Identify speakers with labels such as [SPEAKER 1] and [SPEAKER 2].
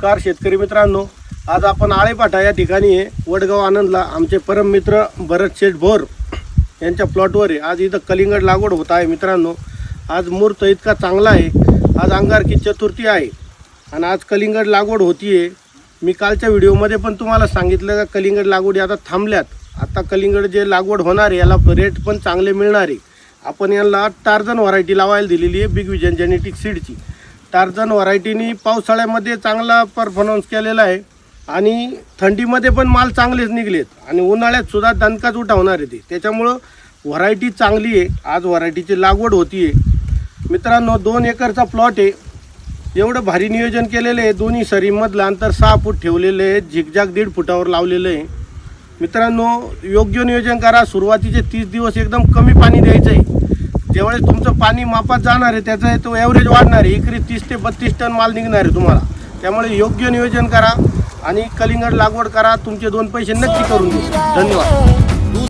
[SPEAKER 1] नमस्कार शेतकरी मित्रांनो, आज आपण आळेपाटा या ठिकाणी आहे वडगाव आनंदला आमचे परम मित्र भरत शेठ भोर यांच्या प्लॉटवर आहे। आज इथं कलिंगड लागवड होत आहे मित्रांनो। आज मुहूर्त इतका चांगला आहे, आज अंगारकी चतुर्थी आहे आणि आज कलिंगड लागवड होतीये। मी कालच्या व्हिडिओमध्ये पण तुम्हाला सांगितलं का कलिंगड लागवडी आता थांबल्यात। आता कलिंगड जे लागवड होणार आहे याला रेट पण चांगले मिळणार आहे। आपण याला टार्झन व्हरायटी लावायला दिलेली आहे, बिग विजन जेनेटिक सीडची। टार्झन व्हरायटीनी पावसाळ्यामध्ये चांगला परफॉर्मन्स केलेला आहे आणि थंडीमध्ये पण माल चांगलेच निघलेत आणि उन्हाळ्यात सुद्धा दणकाच उठवणार आहे ते, त्याच्यामुळं व्हरायटी चांगली आहे। आज व्हरायटीची लागवड होतीये मित्रांनो। 2 एकरचा प्लॉट आहे, एवढं भारी नियोजन केलेलं आहे। दोन्ही सरीमधलं अंतर 6 फूट ठेवलेलं आहे, झिगझॅग 1.5 फुटावर लावलेलं आहे मित्रांनो। योग्य नियोजन करा। सुरुवातीचे 30 दिवस एकदम कमी पाणी द्यायचं आहे। ज्यावेळेस तुमचं पाणी मापात जाणार आहे त्याचा तो ॲव्हरेज वाढणार आहे। एकरी 30 ते 32 टन माल निघणार आहे तुम्हाला। त्यामुळे योग्य नियोजन करा आणि कलिंगड लागवड करा, तुमचे 2 पैसे नक्की करून घ्या। धन्यवाद।